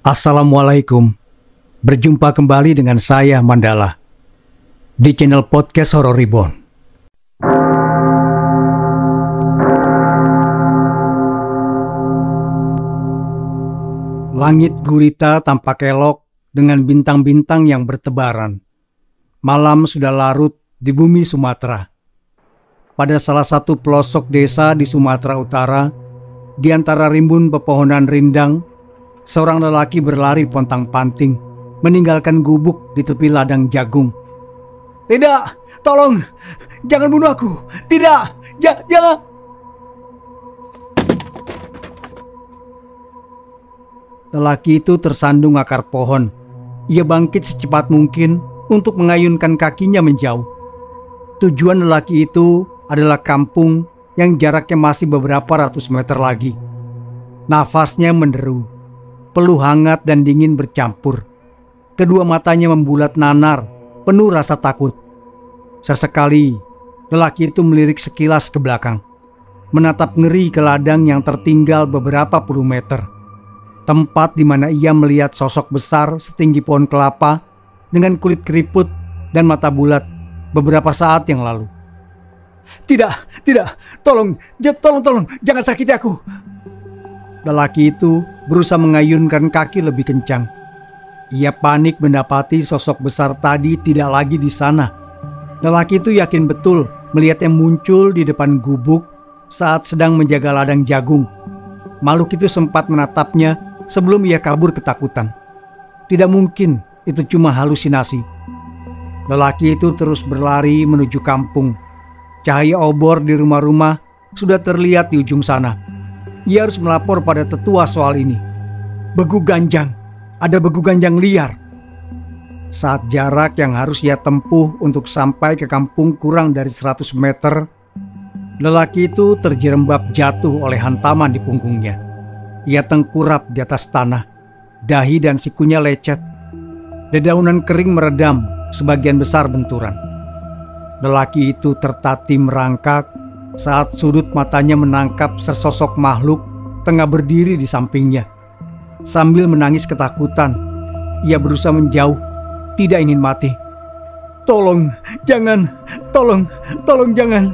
Assalamualaikum. Berjumpa kembali dengan saya Mandala di channel podcast Horror Reborn. Langit gurita tampak elok dengan bintang-bintang yang bertebaran. Malam sudah larut di bumi Sumatera. Pada salah satu pelosok desa di Sumatera Utara, di antara rimbun pepohonan rindang, seorang lelaki berlari pontang-panting, meninggalkan gubuk di tepi ladang jagung. "Tidak, tolong, jangan bunuh aku. Tidak, jangan." Lelaki itu tersandung akar pohon. Ia bangkit secepat mungkin untuk mengayunkan kakinya menjauh. Tujuan lelaki itu adalah kampung yang jaraknya masih beberapa ratus meter lagi. Nafasnya menderu. Peluh hangat dan dingin bercampur. Kedua matanya membulat nanar, penuh rasa takut. Sesekali, lelaki itu melirik sekilas ke belakang, menatap ngeri ke ladang yang tertinggal beberapa puluh meter. Tempat di mana ia melihat sosok besar setinggi pohon kelapa dengan kulit keriput dan mata bulat beberapa saat yang lalu. Tidak, tolong, jangan sakiti aku." Lelaki itu berusaha mengayunkan kaki lebih kencang. Ia panik mendapati sosok besar tadi tidak lagi di sana. Lelaki itu yakin betul melihatnya muncul di depan gubuk saat sedang menjaga ladang jagung. Makhluk itu sempat menatapnya sebelum ia kabur ketakutan. Tidak mungkin itu cuma halusinasi. Lelaki itu terus berlari menuju kampung. Cahaya obor di rumah-rumah sudah terlihat di ujung sana. Ia harus melapor pada tetua soal ini. Begu ganjang, ada begu ganjang liar. Saat jarak yang harus ia tempuh untuk sampai ke kampung kurang dari 100 meter, lelaki itu terjerembab jatuh oleh hantaman di punggungnya. Ia tengkurap di atas tanah, dahi dan sikunya lecet. Dedaunan kering meredam, sebagian besar benturan. Lelaki itu tertatih merangkak saat sudut matanya menangkap sesosok makhluk tengah berdiri di sampingnya. Sambil menangis ketakutan, ia berusaha menjauh, tidak ingin mati. "Tolong, jangan, tolong jangan."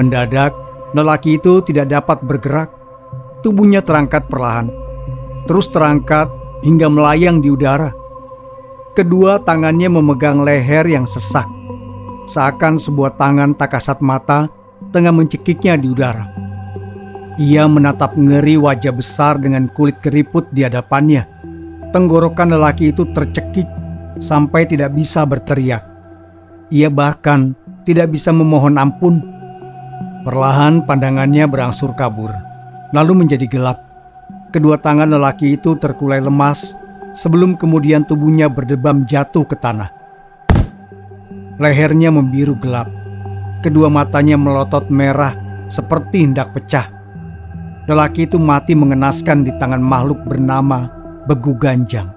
Mendadak, lelaki itu tidak dapat bergerak. Tubuhnya terangkat perlahan, terus terangkat hingga melayang di udara. Kedua tangannya memegang leher yang sesak, seakan sebuah tangan tak kasat mata tengah mencekiknya di udara. Ia menatap ngeri wajah besar dengan kulit keriput di hadapannya. Tenggorokan lelaki itu tercekik sampai tidak bisa berteriak. Ia bahkan tidak bisa memohon ampun. Perlahan pandangannya berangsur kabur, lalu menjadi gelap. Kedua tangan lelaki itu terkulai lemas sebelum kemudian tubuhnya berdebam jatuh ke tanah. Lehernya membiru gelap. Kedua matanya melotot merah seperti hendak pecah. Lelaki itu mati mengenaskan di tangan makhluk bernama Begu Ganjang.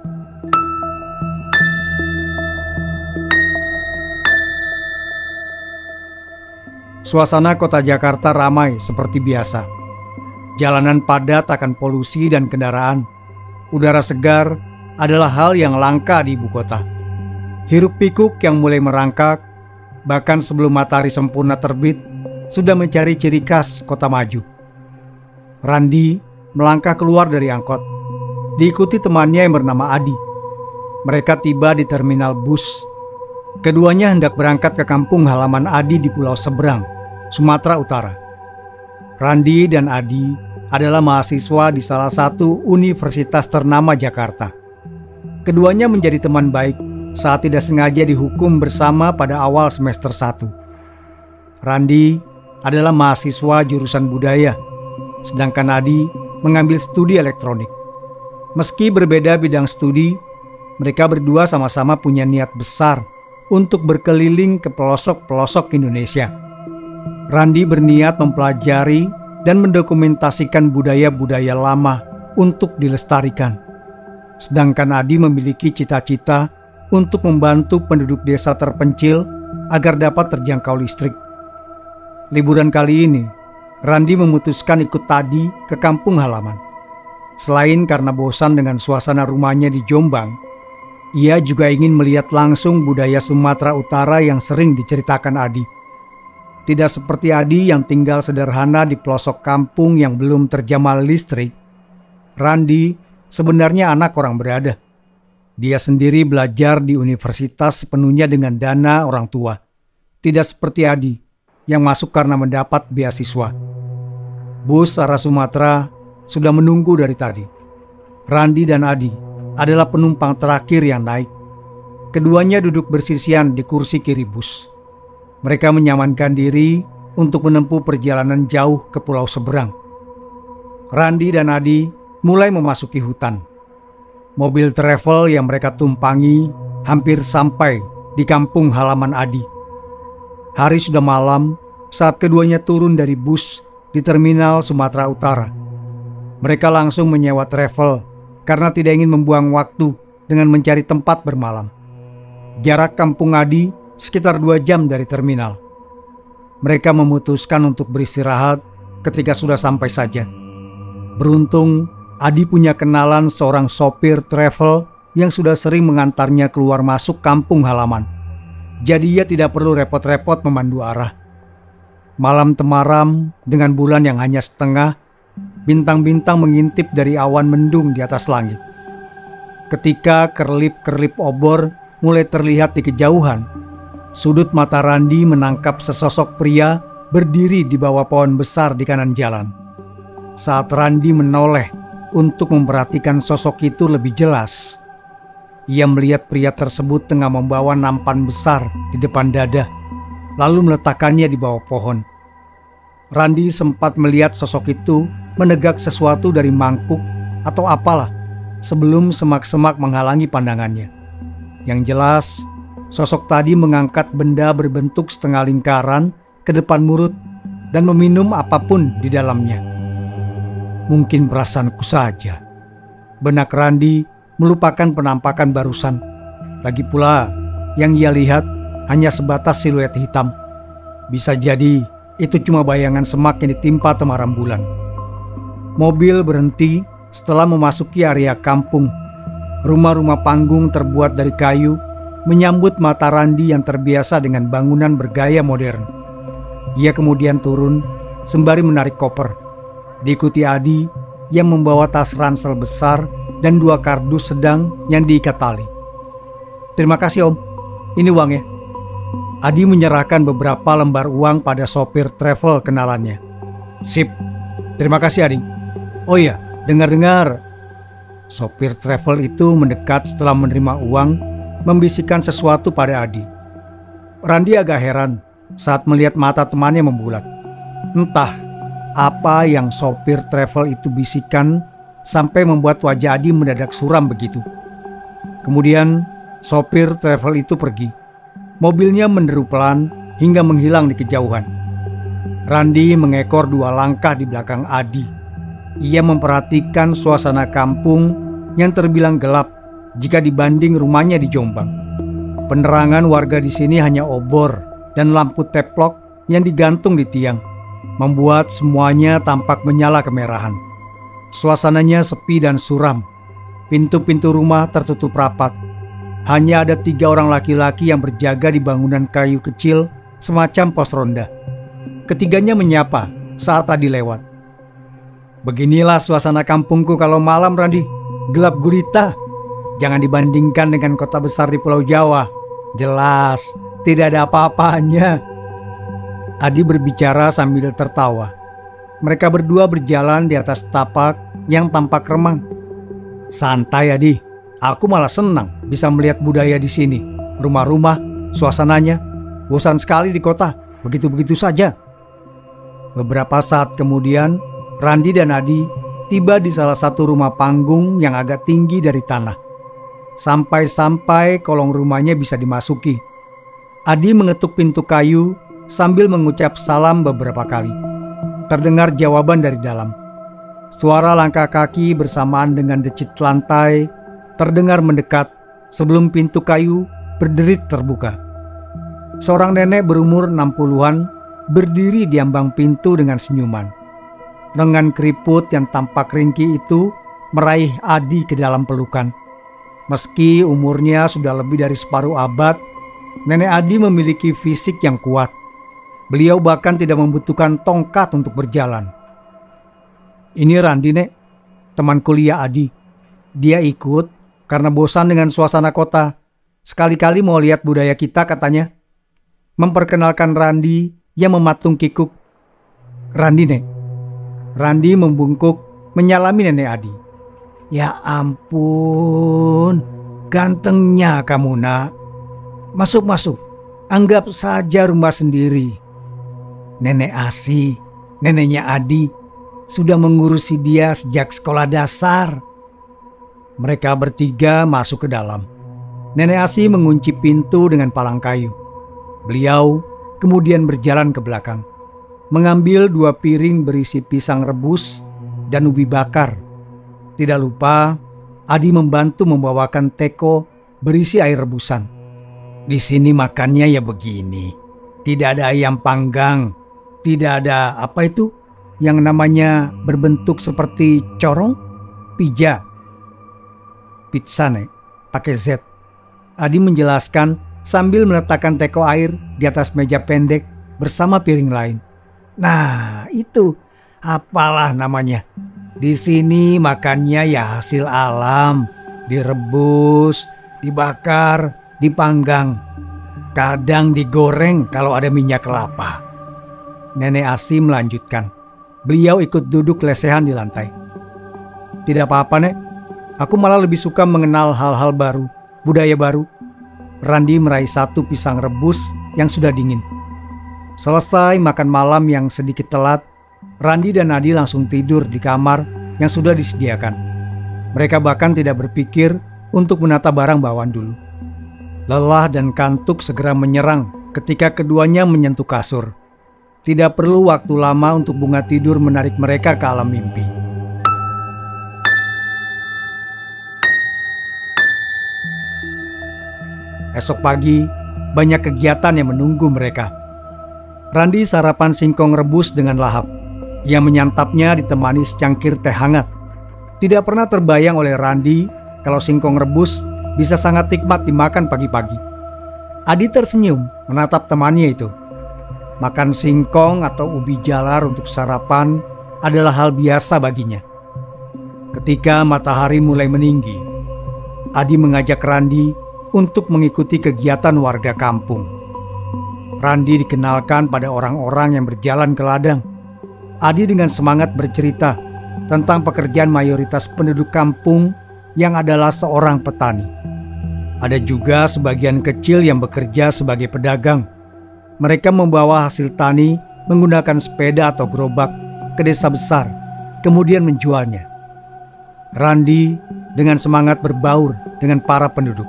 Suasana kota Jakarta ramai seperti biasa. Jalanan padat akan polusi dan kendaraan. Udara segar adalah hal yang langka di ibu kota. Hiruk pikuk yang mulai merangkak bahkan sebelum matahari sempurna terbit, sudah mencari ciri khas kota maju. Randi melangkah keluar dari angkot, diikuti temannya yang bernama Adi. Mereka tiba di terminal bus. Keduanya hendak berangkat ke kampung halaman Adi di Pulau Seberang, Sumatera Utara. Randi dan Adi adalah mahasiswa di salah satu universitas ternama Jakarta. Keduanya menjadi teman baik saat tidak sengaja dihukum bersama pada awal semester 1. Randi adalah mahasiswa jurusan budaya, sedangkan Adi mengambil studi elektronik. Meski berbeda bidang studi, mereka berdua sama-sama punya niat besar untuk berkeliling ke pelosok-pelosok Indonesia. Randi berniat mempelajari dan mendokumentasikan budaya-budaya lama untuk dilestarikan. Sedangkan Adi memiliki cita-cita untuk membantu penduduk desa terpencil agar dapat terjangkau listrik. Liburan kali ini, Randi memutuskan ikut Adi ke kampung halaman. Selain karena bosan dengan suasana rumahnya di Jombang, ia juga ingin melihat langsung budaya Sumatera Utara yang sering diceritakan Adi. Tidak seperti Adi yang tinggal sederhana di pelosok kampung yang belum terjamal listrik, Randi sebenarnya anak orang berada. Dia sendiri belajar di universitas sepenuhnya dengan dana orang tua. Tidak seperti Adi yang masuk karena mendapat beasiswa. Bus arah Sumatera sudah menunggu dari tadi. Randi dan Adi adalah penumpang terakhir yang naik. Keduanya duduk bersisian di kursi kiri bus. Mereka menyamankan diri untuk menempuh perjalanan jauh ke pulau seberang. Randi dan Adi mulai memasuki hutan. Mobil travel yang mereka tumpangi hampir sampai di kampung halaman Adi. Hari sudah malam saat keduanya turun dari bus di terminal Sumatera Utara. Mereka langsung menyewa travel karena tidak ingin membuang waktu dengan mencari tempat bermalam. Jarak kampung Adi sekitar 2 jam dari terminal. Mereka memutuskan untuk beristirahat ketika sudah sampai saja. Beruntung, Adi punya kenalan seorang sopir travel yang sudah sering mengantarnya keluar masuk kampung halaman. Jadi ia tidak perlu repot-repot memandu arah. Malam temaram dengan bulan yang hanya setengah, bintang-bintang mengintip dari awan mendung di atas langit. Ketika kerlip-kerlip obor mulai terlihat di kejauhan, sudut mata Randi menangkap sesosok pria berdiri di bawah pohon besar di kanan jalan. Saat Randi menoleh untuk memperhatikan sosok itu lebih jelas, ia melihat pria tersebut tengah membawa nampan besar di depan dada, lalu meletakkannya di bawah pohon. Randi sempat melihat sosok itu menegak sesuatu dari mangkuk atau apalah sebelum semak-semak menghalangi pandangannya. Yang jelas, sosok tadi mengangkat benda berbentuk setengah lingkaran ke depan mulut dan meminum apapun di dalamnya. Mungkin perasaanku saja. Benak Randi melupakan penampakan barusan. Lagi pula, yang ia lihat hanya sebatas siluet hitam. Bisa jadi itu cuma bayangan semak yang ditimpa temaram bulan. Mobil berhenti setelah memasuki area kampung. Rumah-rumah panggung terbuat dari kayu menyambut mata Randi yang terbiasa dengan bangunan bergaya modern. Ia kemudian turun sembari menarik koper. Diikuti Adi yang membawa tas ransel besar dan 2 kardus sedang yang diikat tali. "Terima kasih Om, ini uangnya." Adi menyerahkan beberapa lembar uang pada sopir travel kenalannya. "Sip, terima kasih Adi. Oh iya, dengar-dengar." Sopir travel itu mendekat setelah menerima uang, membisikkan sesuatu pada Adi. Randi agak heran saat melihat mata temannya membulat. Entah apa yang sopir travel itu bisikan sampai membuat wajah Adi mendadak suram begitu. Kemudian sopir travel itu pergi. Mobilnya menderu pelan hingga menghilang di kejauhan. Randi mengekor 2 langkah di belakang Adi. Ia memperhatikan suasana kampung yang terbilang gelap jika dibanding rumahnya di Jombang. Penerangan warga di sini hanya obor dan lampu teplok yang digantung di tiang, membuat semuanya tampak menyala kemerahan. Suasananya sepi dan suram. Pintu-pintu rumah tertutup rapat. Hanya ada 3 orang laki-laki yang berjaga di bangunan kayu kecil semacam pos ronda. Ketiganya menyapa saat tadi lewat. "Beginilah suasana kampungku kalau malam, Randi. Gelap gulita. Jangan dibandingkan dengan kota besar di Pulau Jawa. Jelas tidak ada apa-apanya." Adi berbicara sambil tertawa. Mereka berdua berjalan di atas tapak yang tampak remang. "Santai Adi, aku malah senang bisa melihat budaya di sini. Rumah-rumah, suasananya. Bosan sekali di kota, begitu-begitu saja." Beberapa saat kemudian, Randi dan Adi tiba di salah satu rumah panggung yang agak tinggi dari tanah. Sampai-sampai kolong rumahnya bisa dimasuki. Adi mengetuk pintu kayu sambil mengucap salam beberapa kali. Terdengar jawaban dari dalam. Suara langkah kaki bersamaan dengan decit lantai terdengar mendekat sebelum pintu kayu berderit terbuka. Seorang nenek berumur 60-an berdiri di ambang pintu dengan senyuman. Lengan keriput yang tampak ringkih itu meraih Adi ke dalam pelukan. Meski umurnya sudah lebih dari separuh abad, Nenek Adi memiliki fisik yang kuat. Beliau bahkan tidak membutuhkan tongkat untuk berjalan. "Ini Randi, Nek, teman kuliah Adi. Dia ikut karena bosan dengan suasana kota. Sekali-kali mau lihat budaya kita," katanya. Memperkenalkan Randi yang mematung kikuk. "Randi, Nek." Randi membungkuk menyalami Nenek Adi. "Ya ampun, gantengnya kamu, Nak. Masuk. Anggap saja rumah sendiri. Nenek Asi, neneknya Adi, sudah mengurusi dia sejak sekolah dasar." Mereka bertiga masuk ke dalam. Nenek Asi mengunci pintu dengan palang kayu. Beliau kemudian berjalan ke belakang, mengambil 2 piring berisi pisang rebus dan ubi bakar. Tidak lupa, Adi membantu membawakan teko berisi air rebusan. "Di sini makannya ya begini. Tidak ada ayam panggang, tidak ada apa itu yang namanya berbentuk seperti corong, pija." "Pizza, Nek, pakai Z." Adi menjelaskan sambil meletakkan teko air di atas meja pendek bersama piring lain. "Nah, itu apalah namanya. Di sini makannya ya hasil alam, direbus, dibakar, dipanggang. Kadang digoreng kalau ada minyak kelapa." Nenek Asi melanjutkan. Beliau ikut duduk lesehan di lantai. "Tidak apa-apa, Nek. Aku malah lebih suka mengenal hal-hal baru, budaya baru." Randi meraih 1 pisang rebus yang sudah dingin. Selesai makan malam yang sedikit telat, Randi dan Adi langsung tidur di kamar yang sudah disediakan. Mereka bahkan tidak berpikir untuk menata barang bawaan dulu. Lelah dan kantuk segera menyerang ketika keduanya menyentuh kasur. Tidak perlu waktu lama untuk bunga tidur menarik mereka ke alam mimpi. Esok pagi, banyak kegiatan yang menunggu mereka. Randi sarapan singkong rebus dengan lahap. Ia menyantapnya ditemani secangkir teh hangat. Tidak pernah terbayang oleh Randi kalau singkong rebus bisa sangat nikmat dimakan pagi-pagi. Adi tersenyum menatap temannya itu. Makan singkong atau ubi jalar untuk sarapan adalah hal biasa baginya. Ketika matahari mulai meninggi, Adi mengajak Randi untuk mengikuti kegiatan warga kampung. Randi dikenalkan pada orang-orang yang berjalan ke ladang. Adi dengan semangat bercerita tentang pekerjaan mayoritas penduduk kampung yang adalah seorang petani. Ada juga sebagian kecil yang bekerja sebagai pedagang. Mereka membawa hasil tani menggunakan sepeda atau gerobak ke desa besar, kemudian menjualnya. Randi dengan semangat berbaur dengan para penduduk,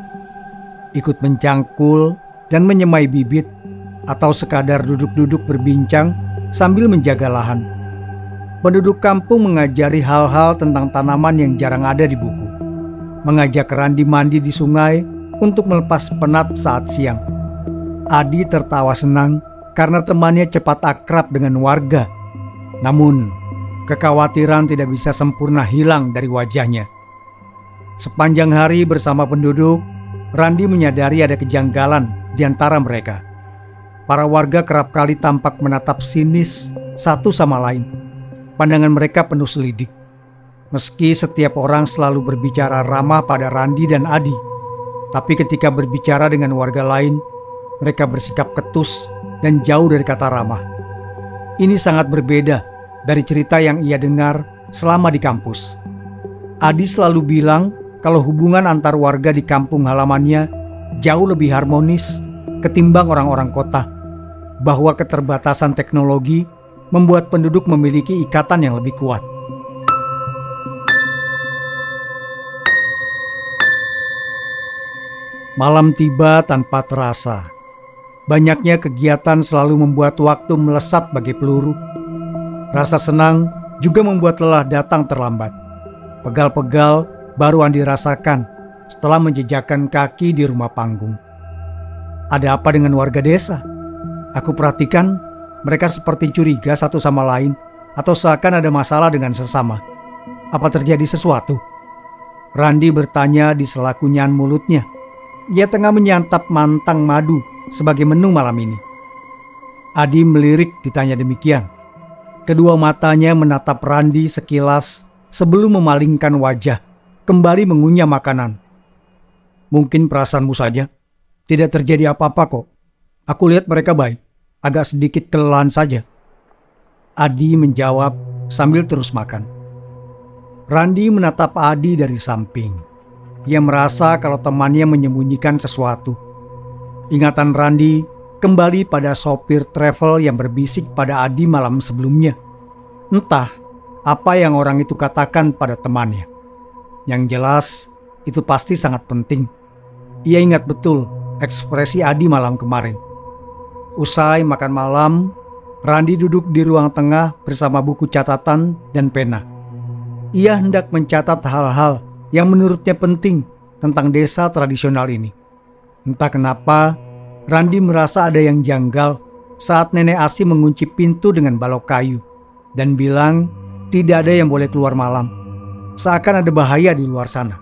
ikut mencangkul dan menyemai bibit, atau sekadar duduk-duduk berbincang sambil menjaga lahan. Penduduk kampung mengajari hal-hal tentang tanaman yang jarang ada di buku. Mengajak Randi mandi di sungai untuk melepas penat saat siang. Adi tertawa senang karena temannya cepat akrab dengan warga. Namun, kekhawatiran tidak bisa sempurna hilang dari wajahnya. Sepanjang hari bersama penduduk, Randi menyadari ada kejanggalan di antara mereka. Para warga kerap kali tampak menatap sinis satu sama lain. Pandangan mereka penuh selidik. Meski setiap orang selalu berbicara ramah pada Randi dan Adi, tapi ketika berbicara dengan warga lain, mereka bersikap ketus dan jauh dari kata ramah. Ini sangat berbeda dari cerita yang ia dengar selama di kampus. Adi selalu bilang kalau hubungan antar warga di kampung halamannya jauh lebih harmonis ketimbang orang-orang kota, bahwa keterbatasan teknologi membuat penduduk memiliki ikatan yang lebih kuat. Malam tiba tanpa terasa. Banyaknya kegiatan selalu membuat waktu melesat bagai peluru. Rasa senang juga membuat lelah datang terlambat. Pegal-pegal baru Andi rasakan setelah menjejakkan kaki di rumah panggung. Ada apa dengan warga desa? Aku perhatikan mereka seperti curiga satu sama lain, atau seakan ada masalah dengan sesama. Apa terjadi sesuatu? Randi bertanya di sela kunyahan mulutnya. Ia tengah menyantap mantang madu sebagai menu malam ini. Adi melirik ditanya demikian. Kedua matanya menatap Randi sekilas sebelum memalingkan wajah, kembali mengunyah makanan. Mungkin perasaanmu saja. Tidak terjadi apa-apa kok. Aku lihat mereka baik. Agak sedikit kelelahan saja. Adi menjawab sambil terus makan. Randi menatap Adi dari samping. Ia merasa kalau temannya menyembunyikan sesuatu. Ingatan Randi kembali pada sopir travel yang berbisik pada Adi malam sebelumnya. Entah apa yang orang itu katakan pada temannya. Yang jelas, itu pasti sangat penting. Ia ingat betul ekspresi Adi malam kemarin. Usai makan malam, Randi duduk di ruang tengah bersama buku catatan dan pena. Ia hendak mencatat hal-hal yang menurutnya penting tentang desa tradisional ini. Entah kenapa, Randi merasa ada yang janggal saat Nenek Asi mengunci pintu dengan balok kayu dan bilang tidak ada yang boleh keluar malam, seakan ada bahaya di luar sana.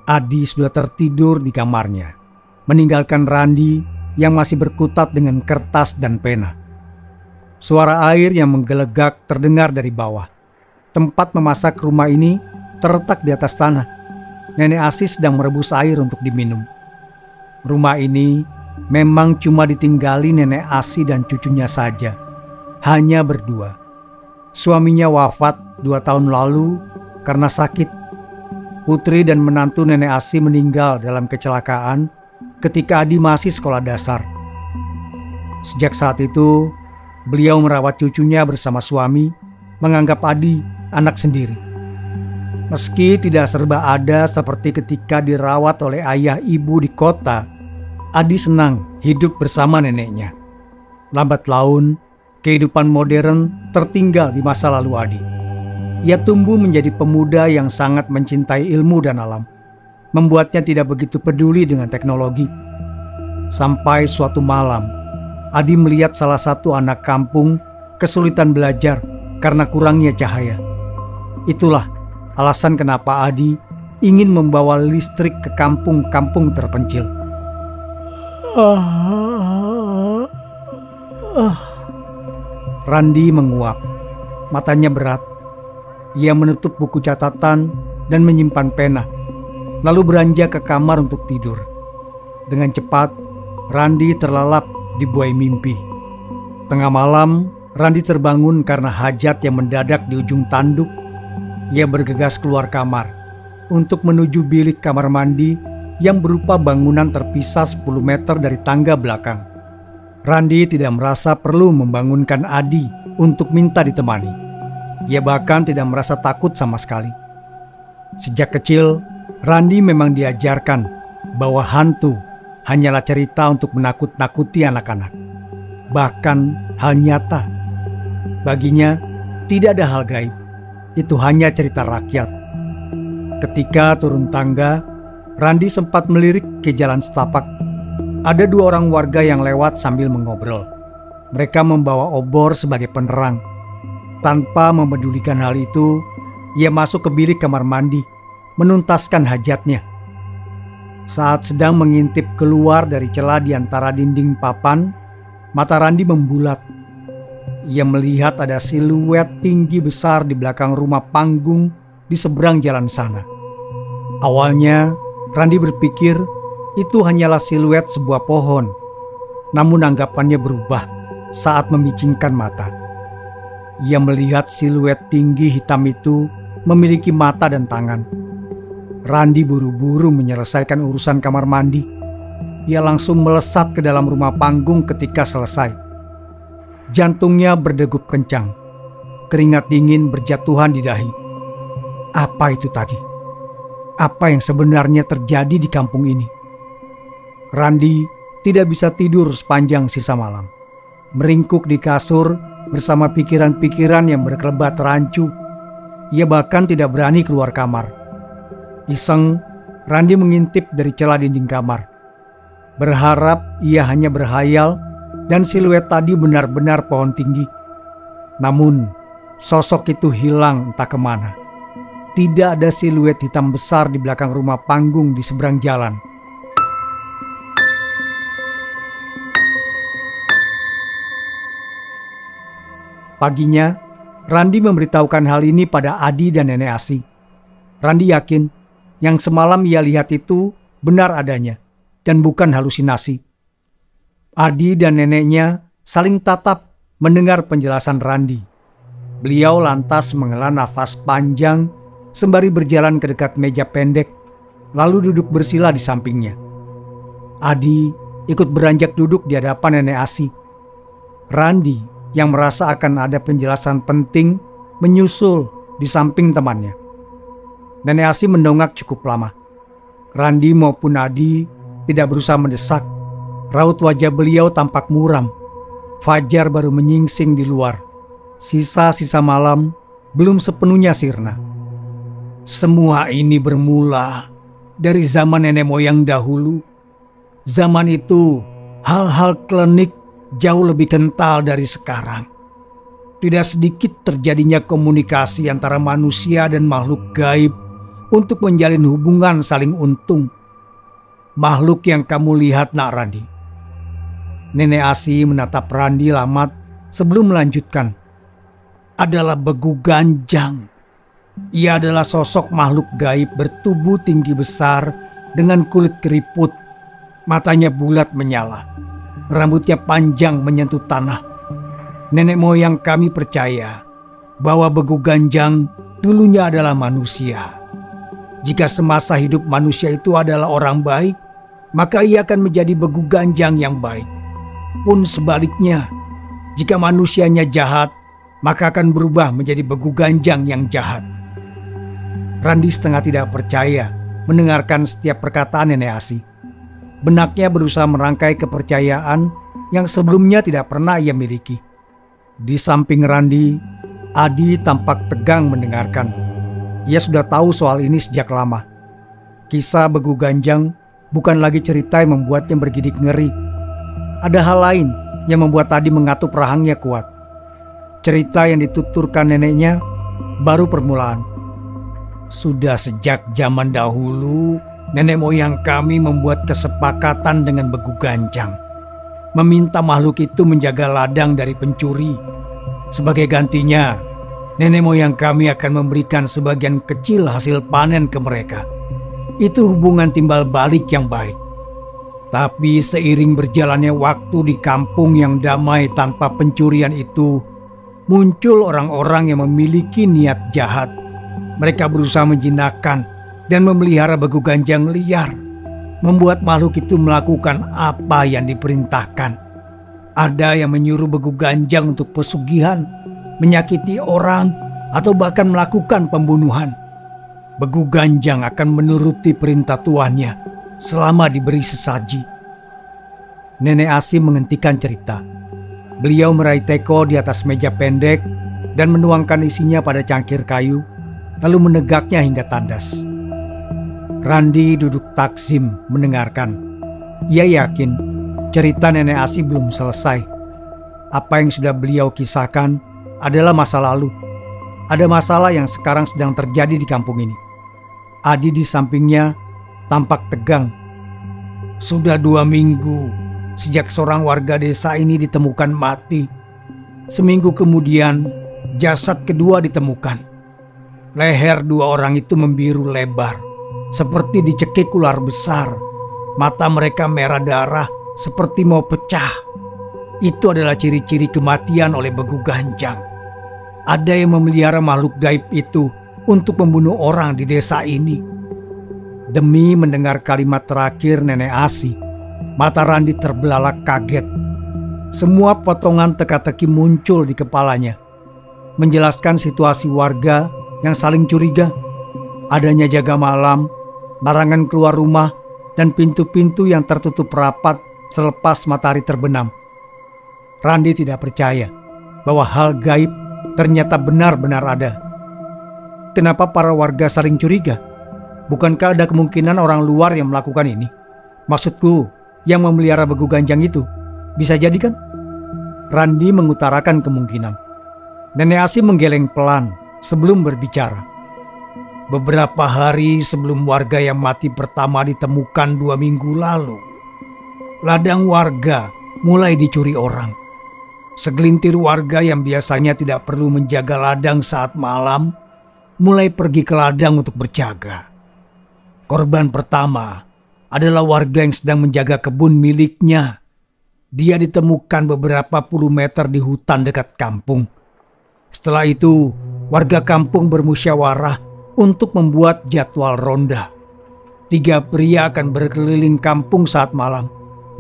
Adi sudah tertidur di kamarnya, meninggalkan Randi yang masih berkutat dengan kertas dan pena. Suara air yang menggelegak terdengar dari bawah. Tempat memasak rumah ini terletak di atas tanah. Nenek Asi sedang merebus air untuk diminum. Rumah ini memang cuma ditinggali Nenek Asi dan cucunya saja. Hanya berdua. Suaminya wafat 2 tahun lalu karena sakit. Putri dan menantu Nenek Asi meninggal dalam kecelakaan ketika Adi masih sekolah dasar. Sejak saat itu, beliau merawat cucunya bersama suami, menganggap Adi anak sendiri. Meski tidak serba ada seperti ketika dirawat oleh ayah ibu di kota, Adi senang hidup bersama neneknya. Lambat laun, kehidupan modern tertinggal di masa lalu Adi. Ia tumbuh menjadi pemuda yang sangat mencintai ilmu dan alam, membuatnya tidak begitu peduli dengan teknologi. Sampai suatu malam, Adi melihat salah satu anak kampung kesulitan belajar karena kurangnya cahaya. Itulah alasan kenapa Adi ingin membawa listrik ke kampung-kampung terpencil. Randi menguap, matanya berat. Ia menutup buku catatan dan menyimpan pena, lalu beranjak ke kamar untuk tidur. Dengan cepat, Randi terlelap di buai mimpi. Tengah malam, Randi terbangun karena hajat yang mendadak di ujung tanduk. Ia bergegas keluar kamar untuk menuju bilik kamar mandi yang berupa bangunan terpisah 10 meter dari tangga belakang. Randi tidak merasa perlu membangunkan Adi untuk minta ditemani. Ia bahkan tidak merasa takut sama sekali. Sejak kecil, Randi memang diajarkan bahwa hantu hanyalah cerita untuk menakut-nakuti anak-anak. Bahkan hal nyata. Baginya, tidak ada hal gaib. Itu hanya cerita rakyat. Ketika turun tangga, Randi sempat melirik ke jalan setapak. Ada 2 orang warga yang lewat sambil mengobrol. Mereka membawa obor sebagai penerang. Tanpa memedulikan hal itu, ia masuk ke bilik kamar mandi, menuntaskan hajatnya. Saat sedang mengintip keluar dari celah di antara dinding papan, mata Randi membulat. Ia melihat ada siluet tinggi besar di belakang rumah panggung di seberang jalan sana. Awalnya, Randi berpikir itu hanyalah siluet sebuah pohon. Namun anggapannya berubah saat memicingkan mata. Ia melihat siluet tinggi hitam itu memiliki mata dan tangan. Randi buru-buru menyelesaikan urusan kamar mandi. Ia langsung melesat ke dalam rumah panggung ketika selesai. Jantungnya berdegup kencang. Keringat dingin berjatuhan di dahi. Apa itu tadi? Apa yang sebenarnya terjadi di kampung ini? Randi tidak bisa tidur sepanjang sisa malam. Meringkuk di kasur bersama pikiran-pikiran yang berkelebat rancu. Ia bahkan tidak berani keluar kamar. Iseng, Randi mengintip dari celah dinding kamar. Berharap ia hanya berhayal dan siluet tadi benar-benar pohon tinggi. Namun, sosok itu hilang entah kemana. Tidak ada siluet hitam besar di belakang rumah panggung di seberang jalan. Paginya, Randi memberitahukan hal ini pada Adi dan Nenek Asi. Randi yakin yang semalam ia lihat itu benar adanya dan bukan halusinasi. Adi dan neneknya saling tatap mendengar penjelasan Randi. Beliau lantas menghela nafas panjang sembari berjalan ke dekat meja pendek, lalu duduk bersila di sampingnya. Adi ikut beranjak duduk di hadapan Nenek Asi. Randi yang merasa akan ada penjelasan penting menyusul di samping temannya. Nenek Asi mendongak cukup lama. Randi maupun Adi tidak berusaha mendesak. Raut wajah beliau tampak muram. Fajar baru menyingsing di luar. Sisa-sisa malam belum sepenuhnya sirna. Semua ini bermula dari zaman nenek moyang dahulu. Zaman itu hal-hal klinik jauh lebih kental dari sekarang. Tidak sedikit terjadinya komunikasi antara manusia dan makhluk gaib untuk menjalin hubungan saling untung. Makhluk yang kamu lihat, Nak Randi. Nenek Asi menatap Randi lamat sebelum melanjutkan. Adalah Begu Ganjang. Ia adalah sosok makhluk gaib bertubuh tinggi besar dengan kulit keriput. Matanya bulat menyala. Rambutnya panjang menyentuh tanah. Nenek moyang kami percaya bahwa Begu Ganjang dulunya adalah manusia. Jika semasa hidup manusia itu adalah orang baik, maka ia akan menjadi Begu Ganjang yang baik. Pun sebaliknya, jika manusianya jahat, maka akan berubah menjadi Begu Ganjang yang jahat. Randi setengah tidak percaya mendengarkan setiap perkataan Nenek Asi. Benaknya berusaha merangkai kepercayaan yang sebelumnya tidak pernah ia miliki. Di samping Randi, Adi tampak tegang mendengarkan. Ia sudah tahu soal ini sejak lama. Kisah Begu Ganjang bukan lagi cerita yang membuatnya bergidik ngeri. Ada hal lain yang membuat Adi mengatup rahangnya kuat. Cerita yang dituturkan neneknya baru permulaan. Sudah sejak zaman dahulu, nenek moyang kami membuat kesepakatan dengan Begu Ganjang. Meminta makhluk itu menjaga ladang dari pencuri. Sebagai gantinya, nenek moyang kami akan memberikan sebagian kecil hasil panen ke mereka. Itu hubungan timbal balik yang baik. Tapi seiring berjalannya waktu di kampung yang damai tanpa pencurian itu, muncul orang-orang yang memiliki niat jahat. Mereka berusaha menjinakkan dan memelihara Begu Ganjang liar, membuat makhluk itu melakukan apa yang diperintahkan. Ada yang menyuruh Begu Ganjang untuk pesugihan, menyakiti orang, atau bahkan melakukan pembunuhan. Begu Ganjang akan menuruti perintah tuannya selama diberi sesaji. Nenek Asi menghentikan cerita. Beliau meraih teko di atas meja pendek dan menuangkan isinya pada cangkir kayu, lalu menegaknya hingga tandas. Randi duduk takzim mendengarkan. Ia yakin cerita Nenek Asi belum selesai. Apa yang sudah beliau kisahkan adalah masa lalu. Ada masalah yang sekarang sedang terjadi di kampung ini. Adi di sampingnya tampak tegang. Sudah 2 minggu sejak seorang warga desa ini ditemukan mati. Seminggu kemudian jasad kedua ditemukan. Leher 2 orang itu membiru lebar, seperti dicekik ular besar. Mata mereka merah darah, seperti mau pecah. Itu adalah ciri-ciri kematian oleh Begu Ganjang. Ada yang memelihara makhluk gaib itu untuk membunuh orang di desa ini. Demi mendengar kalimat terakhir Nenek Asi, mata Randi terbelalak kaget. Semua potongan teka-teki muncul di kepalanya, menjelaskan situasi warga yang saling curiga, adanya jaga malam, larangan keluar rumah, dan pintu-pintu yang tertutup rapat selepas matahari terbenam. Randi tidak percaya bahwa hal gaib ternyata benar-benar ada. Kenapa para warga saling curiga? Bukankah ada kemungkinan orang luar yang melakukan ini? Maksudku, yang memelihara Begu Ganjang itu. Bisa jadi kan? Randi mengutarakan kemungkinan. Nenek Asi menggeleng pelan sebelum berbicara. Beberapa hari sebelum warga yang mati pertama ditemukan 2 minggu lalu, ladang warga mulai dicuri orang. Segelintir warga yang biasanya tidak perlu menjaga ladang saat malam, mulai pergi ke ladang untuk berjaga. Korban pertama adalah warga yang sedang menjaga kebun miliknya. Dia ditemukan beberapa puluh meter di hutan dekat kampung. Setelah itu, warga kampung bermusyawarah untuk membuat jadwal ronda. 3 pria akan berkeliling kampung saat malam.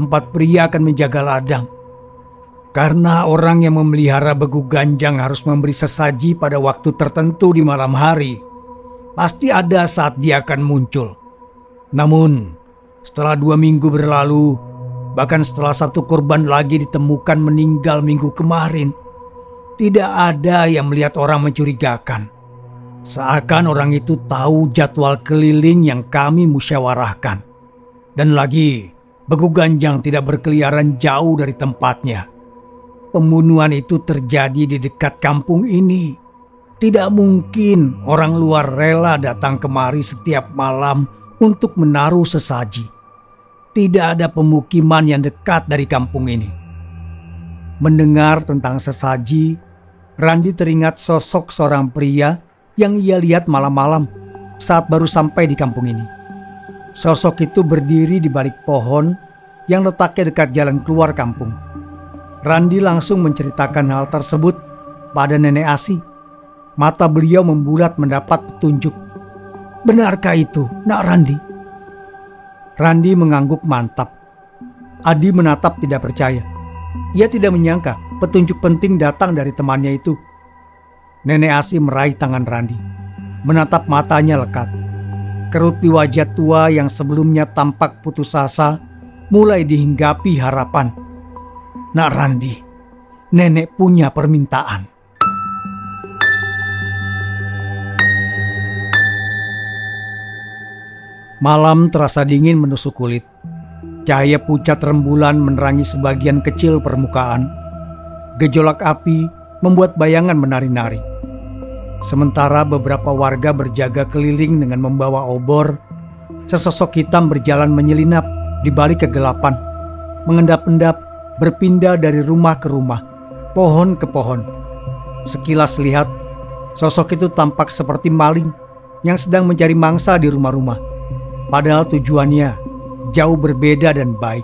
4 pria akan menjaga ladang. Karena orang yang memelihara begu ganjang harus memberi sesaji pada waktu tertentu di malam hari, pasti ada saat dia akan muncul. Namun, setelah 2 minggu berlalu, bahkan setelah 1 korban lagi ditemukan meninggal minggu kemarin, tidak ada yang melihat orang mencurigakan. Seakan orang itu tahu jadwal keliling yang kami musyawarahkan. Dan lagi, begu ganjang tidak berkeliaran jauh dari tempatnya. Pembunuhan itu terjadi di dekat kampung ini. Tidak mungkin orang luar rela datang kemari setiap malam untuk menaruh sesaji. Tidak ada pemukiman yang dekat dari kampung ini. Mendengar tentang sesaji, Randi teringat sosok seorang pria yang ia lihat malam-malam saat baru sampai di kampung ini. Sosok itu berdiri di balik pohon yang letaknya dekat jalan keluar kampung. Randi langsung menceritakan hal tersebut pada Nenek Asi. Mata beliau membulat mendapat petunjuk. Benarkah itu, Nak Randi? Randi mengangguk mantap. Adi menatap tidak percaya. Ia tidak menyangka petunjuk penting datang dari temannya itu. Nenek Asi meraih tangan Randi, menatap matanya lekat. Kerut di wajah tua yang sebelumnya tampak putus asa mulai dihinggapi harapan. Nak Randi, nenek punya permintaan. Malam terasa dingin menusuk kulit. Cahaya pucat rembulan menerangi sebagian kecil permukaan. Gejolak api membuat bayangan menari-nari. Sementara beberapa warga berjaga keliling dengan membawa obor, sesosok hitam berjalan menyelinap di balik kegelapan, mengendap-endap, berpindah dari rumah ke rumah, pohon ke pohon. Sekilas lihat, sosok itu tampak seperti maling yang sedang mencari mangsa di rumah-rumah. Padahal tujuannya jauh berbeda dan baik.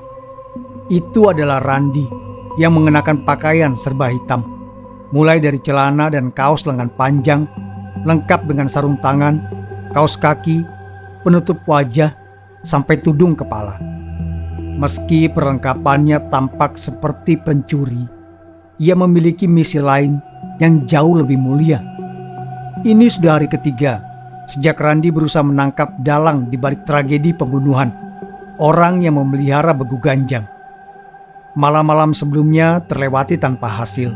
Itu adalah Randi yang mengenakan pakaian serba hitam, mulai dari celana dan kaos lengan panjang, lengkap dengan sarung tangan, kaos kaki, penutup wajah, sampai tudung kepala. Meski perlengkapannya tampak seperti pencuri, ia memiliki misi lain yang jauh lebih mulia. Ini sudah hari ketiga sejak Randi berusaha menangkap dalang di balik tragedi pembunuhan orang yang memelihara begu ganjang. Malam-malam sebelumnya terlewati tanpa hasil.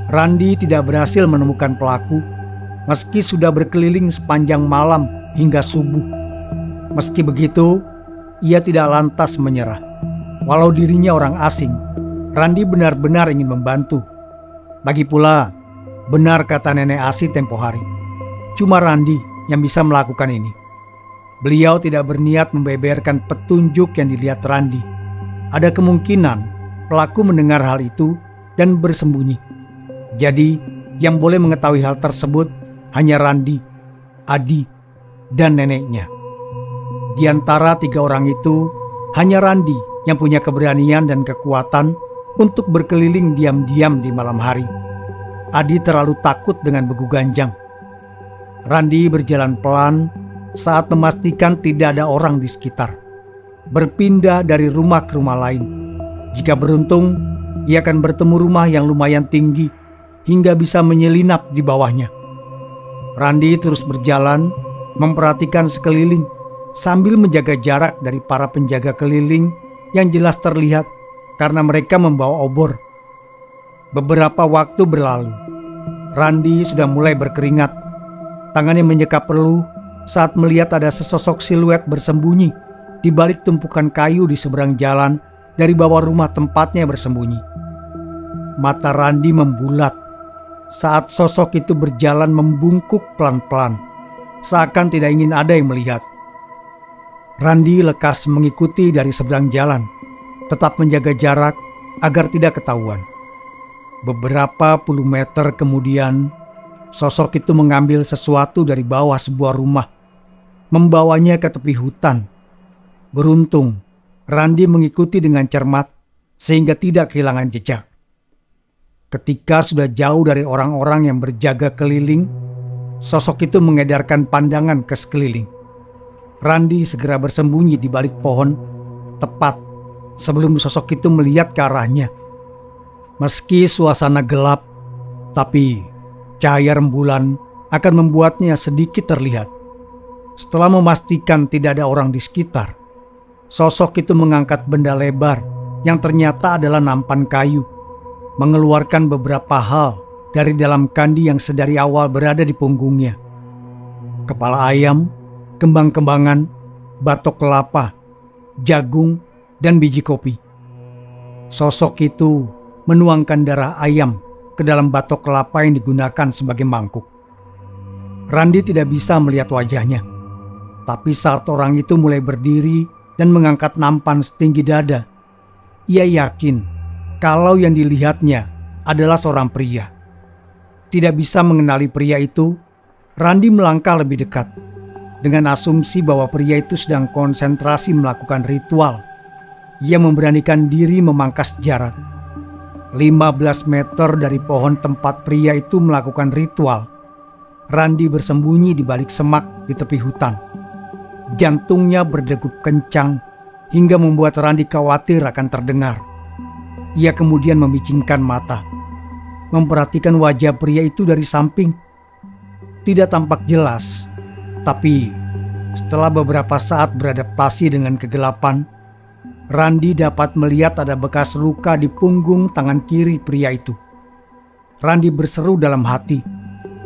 Randi tidak berhasil menemukan pelaku meski sudah berkeliling sepanjang malam hingga subuh. Meski begitu, ia tidak lantas menyerah. Walau dirinya orang asing, Randi benar-benar ingin membantu. Lagi pula, benar kata Nenek Asi tempo hari, cuma Randi yang bisa melakukan ini. Beliau tidak berniat membeberkan petunjuk yang dilihat Randi. Ada kemungkinan pelaku mendengar hal itu dan bersembunyi. Jadi, yang boleh mengetahui hal tersebut hanya Randi, Adi, dan neneknya. Di antara 3 orang itu, hanya Randi yang punya keberanian dan kekuatan untuk berkeliling diam-diam di malam hari. Adi terlalu takut dengan begu ganjang. Randi berjalan pelan saat memastikan tidak ada orang di sekitar. Berpindah dari rumah ke rumah lain. Jika beruntung, ia akan bertemu rumah yang lumayan tinggi hingga bisa menyelinap di bawahnya. Randi terus berjalan, memperhatikan sekeliling sambil menjaga jarak dari para penjaga keliling yang jelas terlihat karena mereka membawa obor. Beberapa waktu berlalu. Randi sudah mulai berkeringat. Tangannya menyekap peluh saat melihat ada sesosok siluet bersembunyi di balik tumpukan kayu di seberang jalan dari bawah rumah tempatnya bersembunyi. Mata Randi membulat saat sosok itu berjalan membungkuk pelan-pelan, seakan tidak ingin ada yang melihat. Randi lekas mengikuti dari seberang jalan, tetap menjaga jarak agar tidak ketahuan. Beberapa puluh meter kemudian, sosok itu mengambil sesuatu dari bawah sebuah rumah, membawanya ke tepi hutan. Beruntung, Randi mengikuti dengan cermat sehingga tidak kehilangan jejak. Ketika sudah jauh dari orang-orang yang berjaga keliling, sosok itu mengedarkan pandangan ke sekeliling. Randi segera bersembunyi di balik pohon, tepat sebelum sosok itu melihat ke arahnya. Meski suasana gelap, tapi cahaya rembulan akan membuatnya sedikit terlihat. Setelah memastikan tidak ada orang di sekitar, sosok itu mengangkat benda lebar yang ternyata adalah nampan kayu, mengeluarkan beberapa hal dari dalam kandi yang sedari awal berada di punggungnya. Kepala ayam, kembang-kembangan, batok kelapa, jagung, dan biji kopi. Sosok itu menuangkan darah ayam ke dalam batok kelapa yang digunakan sebagai mangkuk. Randi tidak bisa melihat wajahnya, tapi saat orang itu mulai berdiri dan mengangkat nampan setinggi dada, ia yakin kalau yang dilihatnya adalah seorang pria. Tidak bisa mengenali pria itu, Randi melangkah lebih dekat dengan asumsi bahwa pria itu sedang konsentrasi melakukan ritual. Ia memberanikan diri memangkas jarak. 15 meter dari pohon tempat pria itu melakukan ritual, Randi bersembunyi di balik semak di tepi hutan. Jantungnya berdegup kencang hingga membuat Randi khawatir akan terdengar. Ia kemudian memicingkan mata, memperhatikan wajah pria itu dari samping. Tidak tampak jelas, tapi setelah beberapa saat beradaptasi dengan kegelapan, Randi dapat melihat ada bekas luka di punggung tangan kiri pria itu. Randi berseru dalam hati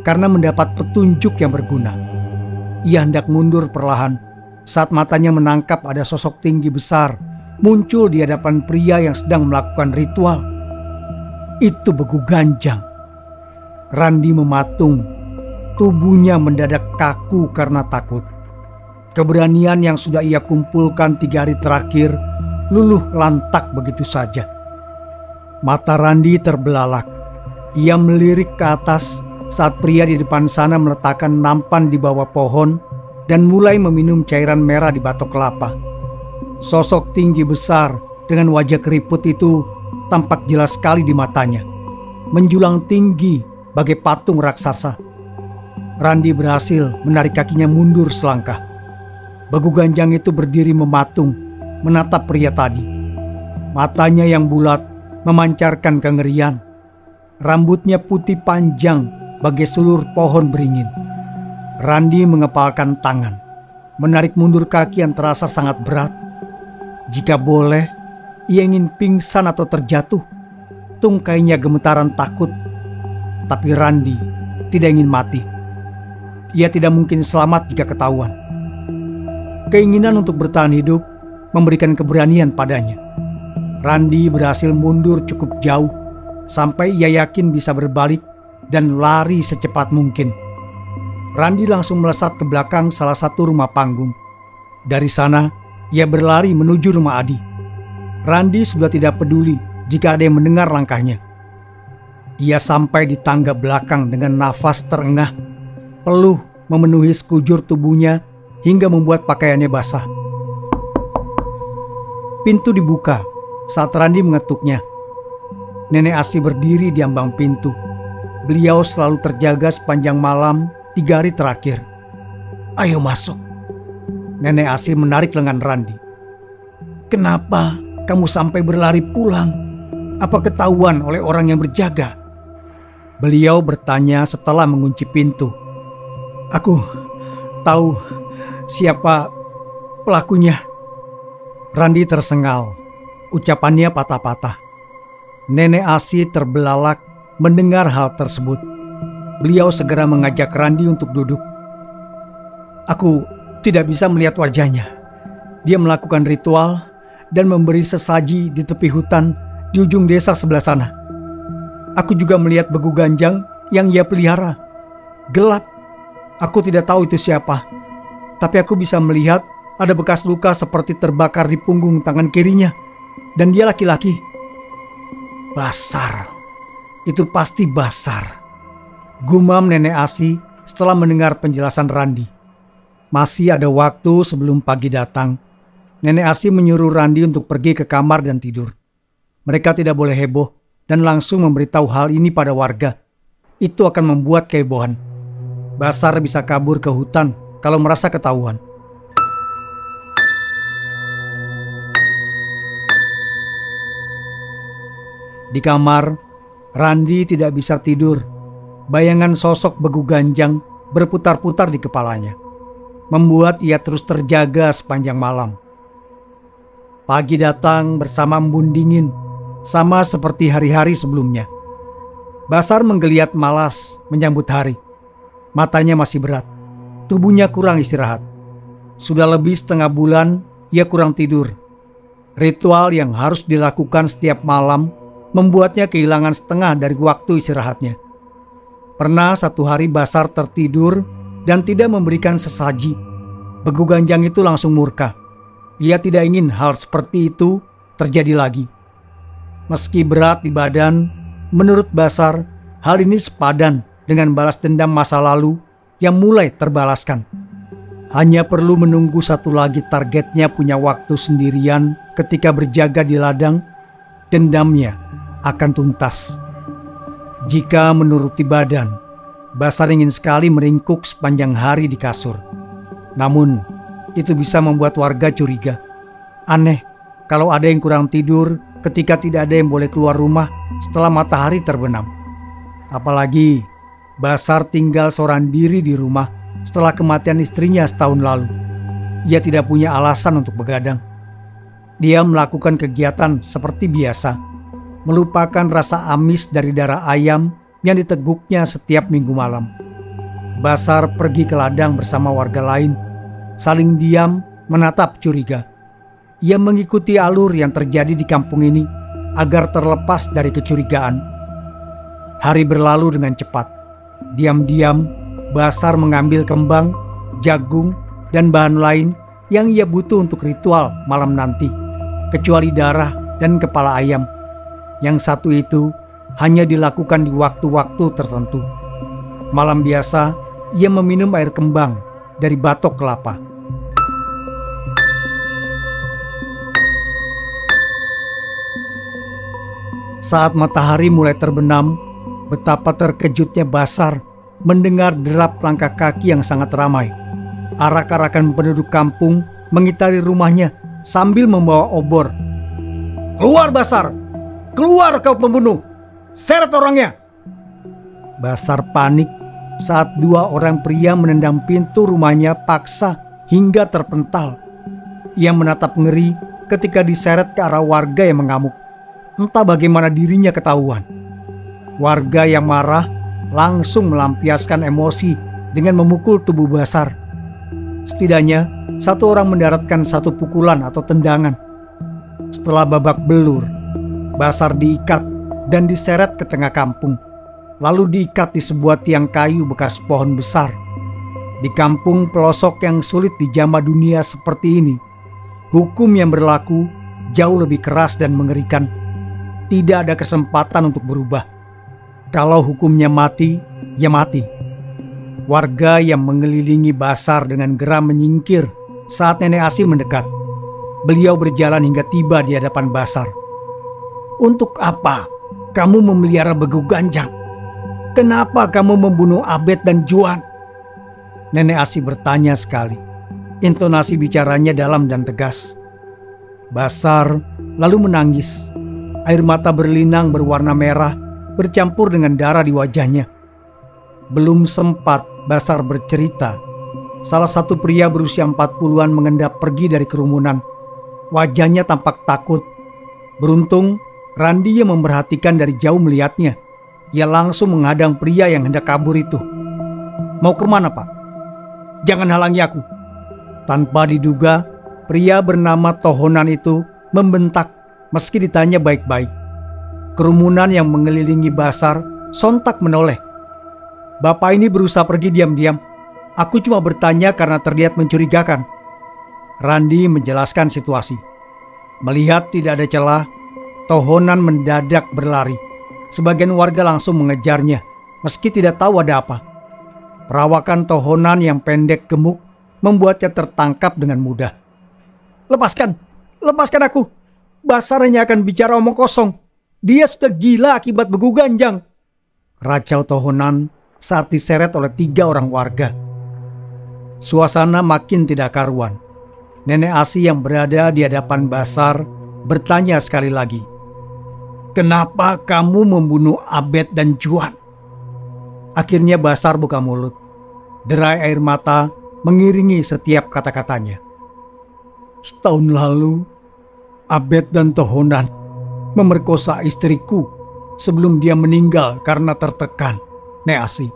karena mendapat petunjuk yang berguna. Ia hendak mundur perlahan saat matanya menangkap ada sosok tinggi besar muncul di hadapan pria yang sedang melakukan ritual. Itu Begu Ganjang. Randi mematung, tubuhnya mendadak kaku karena takut. Keberanian yang sudah ia kumpulkan 3 hari terakhir luluh lantak begitu saja. Mata Randi terbelalak. Ia melirik ke atas saat pria di depan sana meletakkan nampan di bawah pohon dan mulai meminum cairan merah di batok kelapa. Sosok tinggi besar dengan wajah keriput itu tampak jelas sekali di matanya, menjulang tinggi bagai patung raksasa. Randi berhasil menarik kakinya mundur selangkah. Begu Ganjang itu berdiri mematung, menatap pria tadi. Matanya yang bulat memancarkan kengerian. Rambutnya putih panjang bagai sulur pohon beringin. Randi mengepalkan tangan, menarik mundur kaki yang terasa sangat berat. Jika boleh, ia ingin pingsan atau terjatuh. Tungkainya gemetaran takut. Tapi Randi tidak ingin mati. Ia tidak mungkin selamat jika ketahuan. Keinginan untuk bertahan hidup memberikan keberanian padanya. Randi berhasil mundur cukup jauh sampai ia yakin bisa berbalik dan lari secepat mungkin. Randi langsung melesat ke belakang salah satu rumah panggung. Dari sana, ia berlari menuju rumah Adi. Randi sudah tidak peduli jika ada yang mendengar langkahnya. Ia sampai di tangga belakang dengan nafas terengah. Peluh memenuhi sekujur tubuhnya hingga membuat pakaiannya basah. Pintu dibuka saat Randi mengetuknya. Nenek Asi berdiri di ambang pintu. Beliau selalu terjaga sepanjang malam 3 hari terakhir. "Ayo masuk." Nenek Asi menarik lengan Randi. "Kenapa kamu sampai berlari pulang? Apa ketahuan oleh orang yang berjaga?" Beliau bertanya setelah mengunci pintu. "Aku tahu siapa pelakunya." Randi tersengal. Ucapannya patah-patah. Nenek Asi terbelalak mendengar hal tersebut. Beliau segera mengajak Randi untuk duduk. "Aku tidak bisa melihat wajahnya. Dia melakukan ritual dan memberi sesaji di tepi hutan di ujung desa sebelah sana. Aku juga melihat Begu Ganjang yang ia pelihara. Gelap, Aku tidak tahu itu siapa, tapi aku bisa melihat ada bekas luka seperti terbakar di punggung tangan kirinya. Dan dia laki-laki. Basar. Itu pasti Basar. Gumam Nenek Asi setelah mendengar penjelasan Randi. Masih ada waktu sebelum pagi datang. Nenek Asi menyuruh Randi untuk pergi ke kamar dan tidur. Mereka tidak boleh heboh dan langsung memberitahu hal ini pada warga. Itu akan membuat kehebohan. Basar bisa kabur ke hutan kalau merasa ketahuan. Di kamar, Randi tidak bisa tidur. Bayangan sosok Begu Ganjang berputar-putar di kepalanya, membuat ia terus terjaga sepanjang malam. Pagi datang bersama embun dingin, sama seperti hari-hari sebelumnya. Basar menggeliat malas menyambut hari. Matanya masih berat, tubuhnya kurang istirahat. Sudah lebih setengah bulan ia kurang tidur. Ritual yang harus dilakukan setiap malam membuatnya kehilangan setengah dari waktu istirahatnya. Pernah satu hari Basar tertidur dan tidak memberikan sesaji. Begu Ganjang itu langsung murka. Ia tidak ingin hal seperti itu terjadi lagi. Meski berat di badan, menurut Basar, hal ini sepadan dengan balas dendam masa lalu yang mulai terbalaskan. Hanya perlu menunggu satu lagi targetnya punya waktu sendirian ketika berjaga di ladang, dendamnya akan tuntas. Jika menuruti badan, Basar ingin sekali meringkuk sepanjang hari di kasur. Namun, itu bisa membuat warga curiga. Aneh kalau ada yang kurang tidur ketika tidak ada yang boleh keluar rumah setelah matahari terbenam. Apalagi Basar tinggal seorang diri di rumah setelah kematian istrinya setahun lalu. Ia tidak punya alasan untuk begadang. Dia melakukan kegiatan seperti biasa, melupakan rasa amis dari darah ayam yang diteguknya setiap minggu malam. Basar pergi ke ladang bersama warga lain, saling diam menatap curiga. Ia mengikuti alur yang terjadi di kampung ini agar terlepas dari kecurigaan. Hari berlalu dengan cepat. Diam-diam Basar mengambil kembang, jagung, dan bahan lain yang ia butuh untuk ritual malam nanti, kecuali darah dan kepala ayam. Yang satu itu hanya dilakukan di waktu-waktu tertentu. Malam biasa, ia meminum air kembang dari batok kelapa. Saat matahari mulai terbenam, betapa terkejutnya Basar mendengar derap langkah kaki yang sangat ramai. Arak-arakan penduduk kampung mengitari rumahnya sambil membawa obor. "Keluar Basar! Keluar kau pembunuh! Seret orangnya!" Basar panik saat dua orang pria menendang pintu rumahnya paksa hingga terpental. Ia menatap ngeri ketika diseret ke arah warga yang mengamuk. Entah bagaimana dirinya ketahuan. Warga yang marah langsung melampiaskan emosi dengan memukul tubuh Basar. Setidaknya satu orang mendaratkan satu pukulan atau tendangan. Setelah babak belur, Basar diikat dan diseret ke tengah kampung, lalu diikat di sebuah tiang kayu bekas pohon besar. Di kampung pelosok yang sulit dijamah dunia seperti ini, hukum yang berlaku jauh lebih keras dan mengerikan. Tidak ada kesempatan untuk berubah. Kalau hukumnya mati, ya mati. Warga yang mengelilingi Basar dengan geram menyingkir saat Nenek Asi mendekat. Beliau berjalan hingga tiba di hadapan Basar. "Untuk apa kamu memelihara Begu Ganjang? Kenapa kamu membunuh Abed dan Juan?" Nenek Asi bertanya sekali. Intonasi bicaranya dalam dan tegas. Basar lalu menangis. Air mata berlinang berwarna merah bercampur dengan darah di wajahnya. Belum sempat Basar bercerita, salah satu pria berusia 40-an mengendap pergi dari kerumunan. Wajahnya tampak takut. Beruntung Randi yang memperhatikan dari jauh melihatnya. Ia langsung menghadang pria yang hendak kabur itu. "Mau kemana, Pak? Jangan halangi aku." Tanpa diduga, pria bernama Tohonan itu membentak meski ditanya baik-baik. Kerumunan yang mengelilingi Basar sontak menoleh. "Bapak ini berusaha pergi diam-diam. Aku cuma bertanya karena terlihat mencurigakan. Randi menjelaskan situasi. Melihat tidak ada celah, Tohonan mendadak berlari. Sebagian warga langsung mengejarnya, meski tidak tahu ada apa. Perawakan Tohonan yang pendek gemuk membuatnya tertangkap dengan mudah. Lepaskan aku. Basar hanya akan bicara omong kosong. Dia sudah gila akibat begu ganjang. Racau Tohonan saat diseret oleh 3 orang warga. Suasana makin tidak karuan. Nenek Asi yang berada di hadapan Basar bertanya sekali lagi. Kenapa kamu membunuh Abed dan Juan? Akhirnya Basar buka mulut. Derai air mata mengiringi setiap kata-katanya. Setahun lalu, Abed dan Tohonan memerkosa istriku sebelum dia meninggal karena tertekan, Nek Asi.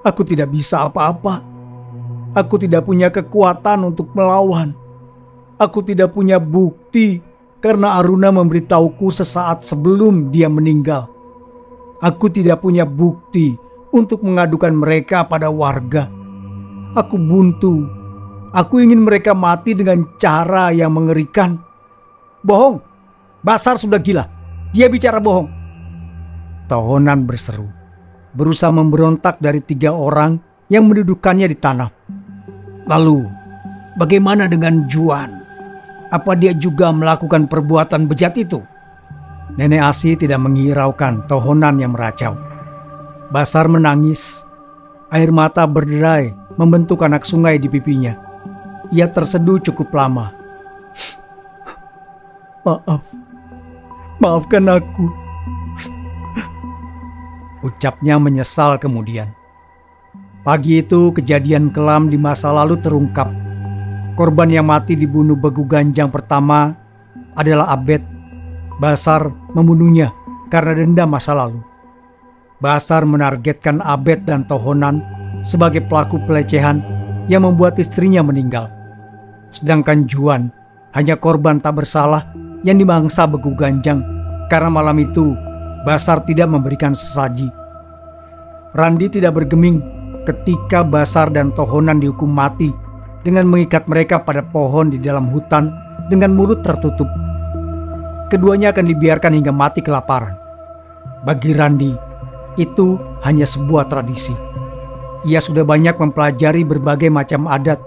Aku tidak bisa apa-apa. Aku tidak punya kekuatan untuk melawan. Aku tidak punya bukti karena Aruna memberitahuku sesaat sebelum dia meninggal. Aku tidak punya bukti untuk mengadukan mereka pada warga. Aku buntu. Aku ingin mereka mati dengan cara yang mengerikan. Bohong. Basar sudah gila. Dia bicara bohong. Tohonan berseru, berusaha memberontak dari 3 orang yang mendudukannya di tanah. Lalu, bagaimana dengan Juan? Apa dia juga melakukan perbuatan bejat itu? Nenek Asi tidak menghiraukan Tohonan yang meracau. Basar menangis. Air mata berderai membentuk anak sungai di pipinya. Ia terseduh cukup lama. Maafkan aku. Ucapnya menyesal kemudian. Pagi itu kejadian kelam di masa lalu terungkap. Korban yang mati dibunuh begu ganjang pertama adalah Abed. Basar membunuhnya karena dendam masa lalu. Basar menargetkan Abed dan Tohonan sebagai pelaku pelecehan yang membuat istrinya meninggal. Sedangkan Juan hanya korban tak bersalah yang dimangsa begu ganjang karena malam itu Basar tidak memberikan sesaji. Randi tidak bergeming ketika Basar dan Tohonan dihukum mati dengan mengikat mereka pada pohon di dalam hutan dengan mulut tertutup. Keduanya akan dibiarkan hingga mati kelaparan. Bagi Randi, itu hanya sebuah tradisi. Ia sudah banyak mempelajari berbagai macam adat,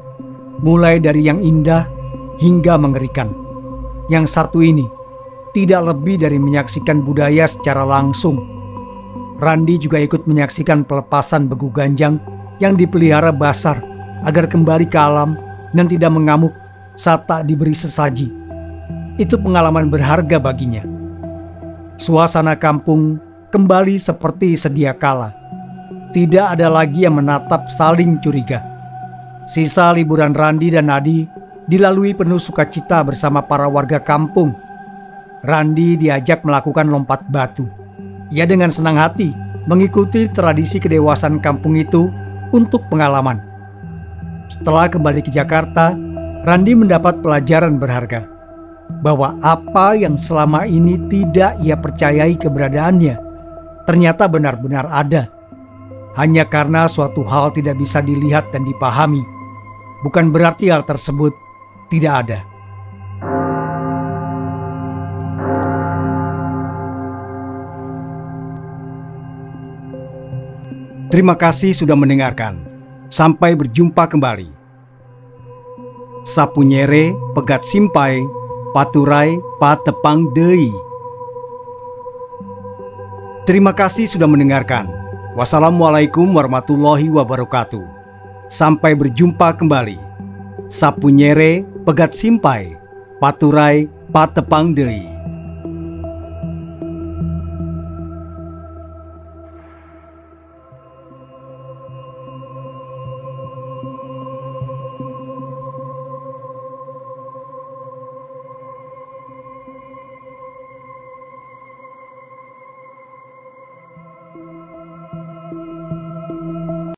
mulai dari yang indah hingga mengerikan. Yang satu ini tidak lebih dari menyaksikan budaya secara langsung. Randi juga ikut menyaksikan pelepasan begu ganjang yang dipelihara Basar agar kembali ke alam dan tidak mengamuk saat tak diberi sesaji. Itu pengalaman berharga baginya. Suasana kampung kembali seperti sedia kala. Tidak ada lagi yang menatap saling curiga. Sisa liburan Randi dan Nadi dilalui penuh sukacita bersama para warga kampung. Randi diajak melakukan lompat batu. Ia dengan senang hati mengikuti tradisi kedewasaan kampung itu untuk pengalaman. Setelah kembali ke Jakarta, Randi mendapat pelajaran berharga bahwa apa yang selama ini tidak ia percayai keberadaannya ternyata benar-benar ada. Hanya karena suatu hal tidak bisa dilihat dan dipahami, bukan berarti hal tersebut tidak ada. Terima kasih sudah mendengarkan. Sampai berjumpa kembali. Sapunyere pegat simpai, paturai patepang deui. Terima kasih sudah mendengarkan. Wassalamualaikum warahmatullahi wabarakatuh. Sampai berjumpa kembali. Sapunyere pegat simpai, paturai patepang deui.